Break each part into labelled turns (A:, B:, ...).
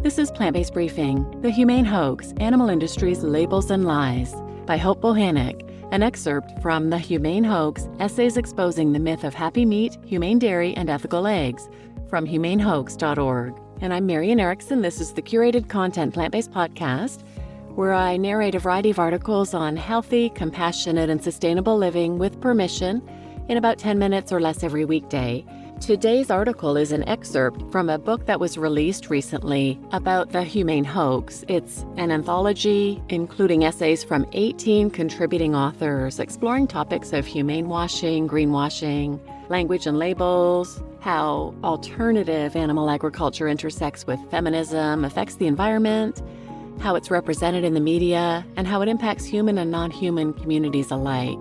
A: This is Plant-Based Briefing, the Humane Hoax, Animal Industry's Labels and Lies, by Hope Bohanec, an excerpt from the Humane Hoax, Essays Exposing the Myth of Happy Meat, Humane Dairy, and Ethical Eggs, from humanehoax.org. And I'm Marian Erickson. This is the curated content plant-based podcast, where I narrate a variety of articles on healthy, compassionate, and sustainable living with permission in about 10 minutes or less every weekday. Today's article is an excerpt from a book that was released recently about the Humane Hoax. It's an anthology including essays from 18 contributing authors exploring topics of humane washing, greenwashing, language and labels, how alternative animal agriculture intersects with feminism, affects the environment, how it's represented in the media, and how it impacts human and non-human communities alike.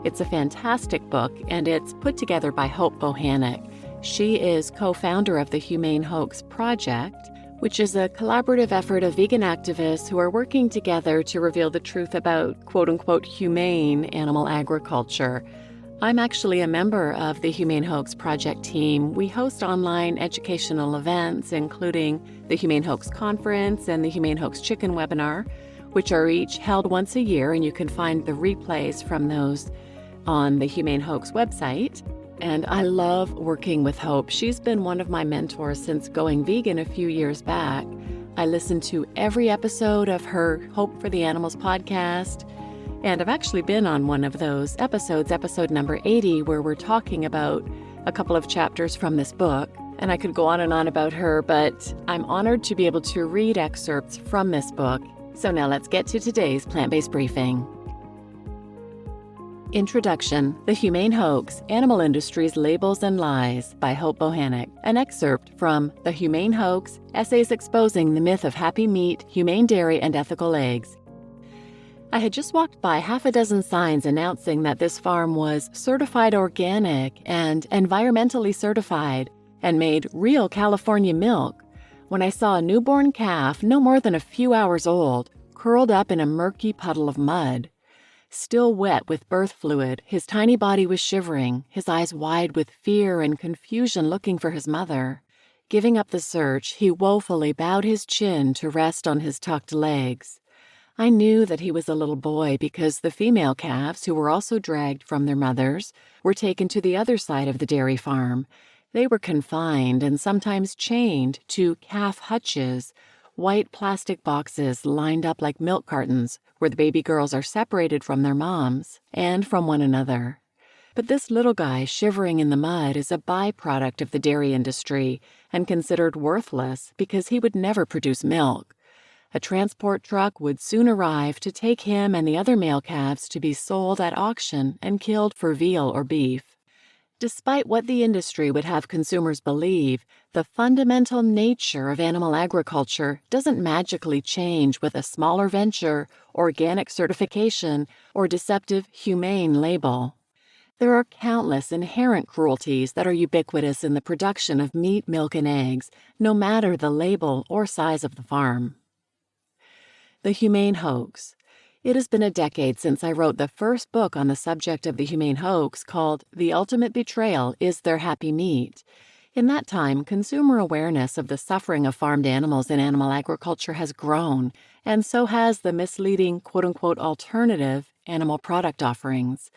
A: It's a fantastic book, and it's put together by Hope Bohaned. She is co-founder of the Humane Hoax Project, which is a collaborative effort of vegan activists who are working together to reveal the truth about quote-unquote humane animal agriculture. I'm actually a member of the Humane Hoax Project team. We host online educational events, including the Humane Hoax Conference and the Humane Hoax Chicken Webinar, which are each held once a year, and you can find the replays from those on the Humane Hoax website. And I love working with Hope. She's been one of my mentors since going vegan a few years back. I listen to every episode of her Hope for the Animals podcast, and I've actually been on one of those episodes, episode number 80, where we're talking about a couple of chapters from this book. And I could go on and on about her, but I'm honored to be able to read excerpts from this book. So now let's get to today's plant-based briefing. Introduction: The Humane Hoax, Animal Industry's Labels and Lies, by Hope Bohanec. An excerpt from The Humane Hoax, Essays Exposing the Myth of Happy Meat, Humane Dairy, and Ethical Eggs. I had just walked by half a dozen signs announcing that this farm was certified organic and environmentally certified and made real California milk when I saw a newborn calf no more than a few hours old, curled up in a murky puddle of mud. Still wet with birth fluid, his tiny body was shivering, his eyes wide with fear and confusion looking for his mother. Giving up the search, he woefully bowed his chin to rest on his tucked legs. I knew that he was a little boy because the female calves, who were also dragged from their mothers, were taken to the other side of the dairy farm. They were confined and sometimes chained to calf hutches, white plastic boxes lined up like milk cartons, where the baby girls are separated from their moms and from one another. But this little guy shivering in the mud is a byproduct of the dairy industry and considered worthless because he would never produce milk. A transport truck would soon arrive to take him and the other male calves to be sold at auction and killed for veal or beef. Despite what the industry would have consumers believe, the fundamental nature of animal agriculture doesn't magically change with a smaller venture, organic certification, or deceptive humane label. There are countless inherent cruelties that are ubiquitous in the production of meat, milk, and eggs, no matter the label or size of the farm. The Humane Hoax. It has been a decade since I wrote the first book on the subject of the humane hoax, called The Ultimate Betrayal: Is There Happy Meat? In that time, consumer awareness of the suffering of farmed animals in animal agriculture has grown, and so has the misleading quote-unquote alternative animal product offerings.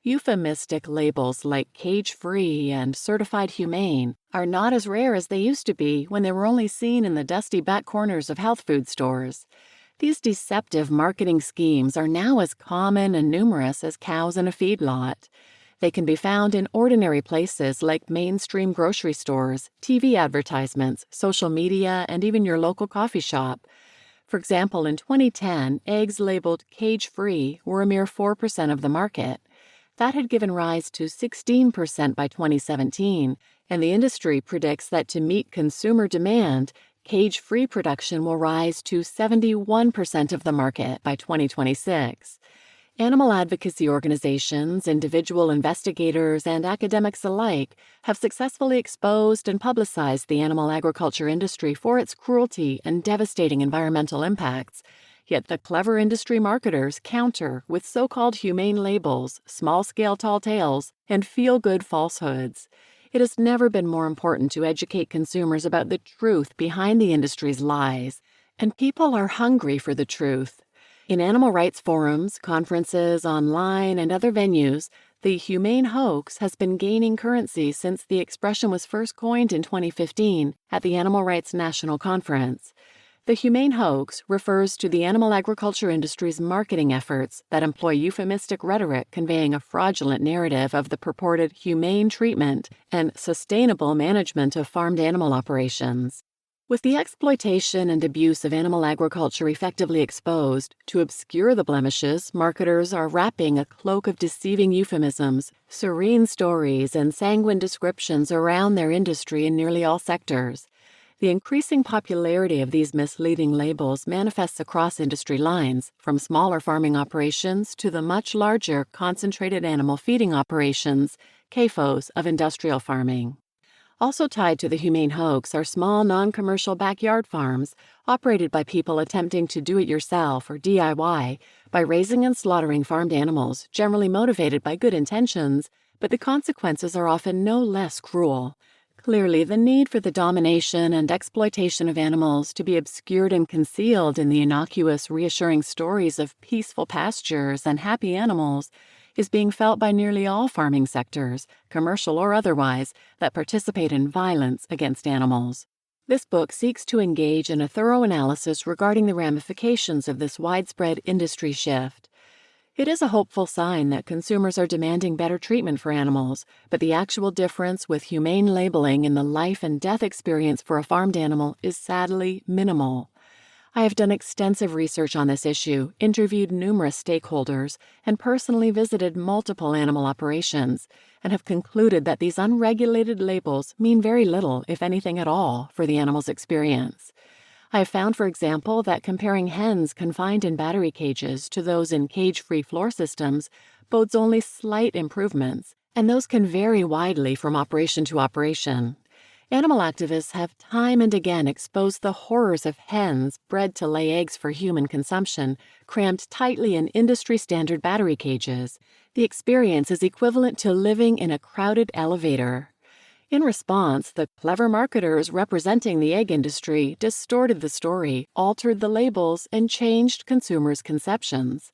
A: Euphemistic labels like cage-free and certified humane are not as rare as they used to be when they were only seen in the dusty back corners of health food stores. These deceptive marketing schemes are now as common and numerous as cows in a feedlot. They can be found in ordinary places like mainstream grocery stores, TV advertisements, social media, and even your local coffee shop. For example, in 2010, eggs labeled cage-free were a mere 4% of the market. That had given rise to 16% by 2017, and the industry predicts that to meet consumer demand, cage-free production will rise to 71% of the market by 2026. Animal advocacy organizations, individual investigators, and academics alike have successfully exposed and publicized the animal agriculture industry for its cruelty and devastating environmental impacts. Yet the clever industry marketers counter with so-called humane labels, small-scale tall tales, and feel-good falsehoods. It has never been more important to educate consumers about the truth behind the industry's lies, and people are hungry for the truth. In animal rights forums, conferences, online, and other venues, the humane hoax has been gaining currency since the expression was first coined in 2015 at the Animal Rights National Conference. The humane hoax refers to the animal agriculture industry's marketing efforts that employ euphemistic rhetoric conveying a fraudulent narrative of the purported humane treatment and sustainable management of farmed animal operations. With the exploitation and abuse of animal agriculture effectively exposed, to obscure the blemishes, marketers are wrapping a cloak of deceiving euphemisms, serene stories, and sanguine descriptions around their industry in nearly all sectors. The increasing popularity of these misleading labels manifests across industry lines, from smaller farming operations to the much larger concentrated animal feeding operations, CAFOs, of industrial farming. Also tied to the humane hoax are small, non-commercial backyard farms operated by people attempting to do it yourself or DIY by raising and slaughtering farmed animals, generally motivated by good intentions, but the consequences are often no less cruel. Clearly, the need for the domination and exploitation of animals to be obscured and concealed in the innocuous, reassuring stories of peaceful pastures and happy animals is being felt by nearly all farming sectors, commercial or otherwise, that participate in violence against animals. This book seeks to engage in a thorough analysis regarding the ramifications of this widespread industry shift. It is a hopeful sign that consumers are demanding better treatment for animals, but the actual difference with humane labeling in the life and death experience for a farmed animal is sadly minimal. I have done extensive research on this issue, interviewed numerous stakeholders, and personally visited multiple animal operations, and have concluded that these unregulated labels mean very little, if anything at all, for the animal's experience. I have found, for example, that comparing hens confined in battery cages to those in cage-free floor systems bodes only slight improvements, and those can vary widely from operation to operation. Animal activists have time and again exposed the horrors of hens bred to lay eggs for human consumption, crammed tightly in industry-standard battery cages. The experience is equivalent to living in a crowded elevator. In response, the clever marketers representing the egg industry distorted the story, altered the labels, and changed consumers' conceptions.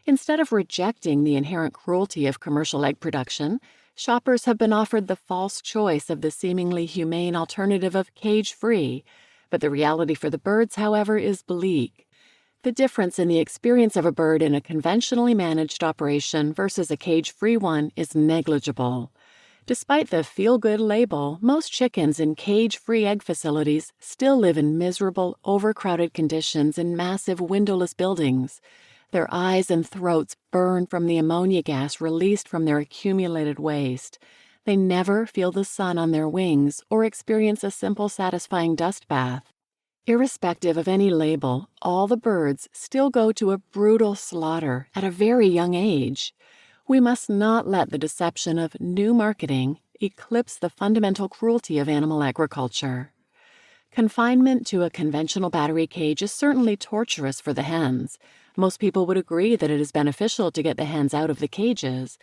A: Instead of rejecting the inherent cruelty of commercial egg production, shoppers have been offered the false choice of the seemingly humane alternative of cage-free, but the reality for the birds, however, is bleak. The difference in the experience of a bird in a conventionally managed operation versus a cage-free one is negligible. Despite the feel-good label, most chickens in cage-free egg facilities still live in miserable, overcrowded conditions in massive windowless buildings. Their eyes and throats burn from the ammonia gas released from their accumulated waste. They never feel the sun on their wings or experience a simple, satisfying dust bath. Irrespective of any label, all the birds still go to a brutal slaughter at a very young age. We must not let the deception of new marketing eclipse the fundamental cruelty of animal agriculture. Confinement to a conventional battery cage is certainly torturous for the hens. Most people would agree that it is beneficial to get the hens out of the cages.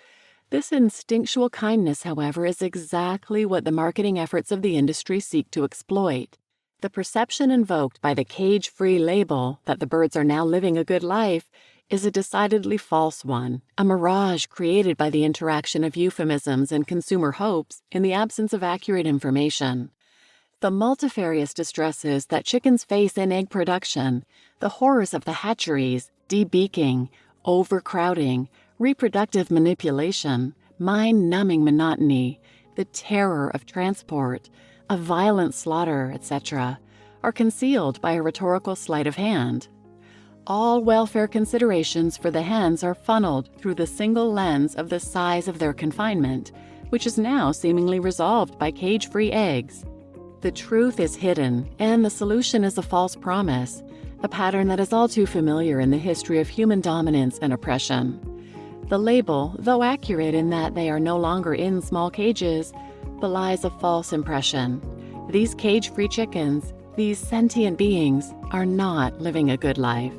A: This instinctual kindness, however, is exactly what the marketing efforts of the industry seek to exploit. The perception invoked by the cage-free label that the birds are now living a good life is a decidedly false one, a mirage created by the interaction of euphemisms and consumer hopes in the absence of accurate information. The multifarious distresses that chickens face in egg production, the horrors of the hatcheries, debeaking, overcrowding, reproductive manipulation, mind-numbing monotony, the terror of transport, of violent slaughter, etc., are concealed by a rhetorical sleight of hand. All welfare considerations for the hens are funneled through the single lens of the size of their confinement, which is now seemingly resolved by cage-free eggs. The truth is hidden, and the solution is a false promise, a pattern that is all too familiar in the history of human dominance and oppression. The label, though accurate in that they are no longer in small cages, belies a false impression. These cage-free chickens, these sentient beings, are not living a good life.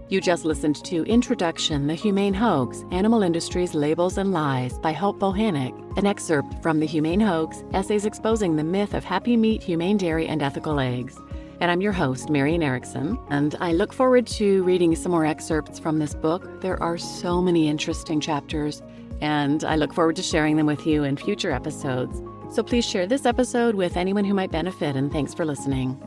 A: You just listened to Introduction, the Humane Hoax, Animal Industries, Labels and Lies by Hope Bohanec, an excerpt from the Humane Hoax, Essays Exposing the Myth of Happy Meat, Humane Dairy, and Ethical Eggs. And I'm your host, Marian Erickson, and I look forward to reading some more excerpts from this book. There are so many interesting chapters, and I look forward to sharing them with you in future episodes. So please share this episode with anyone who might benefit, and thanks for listening.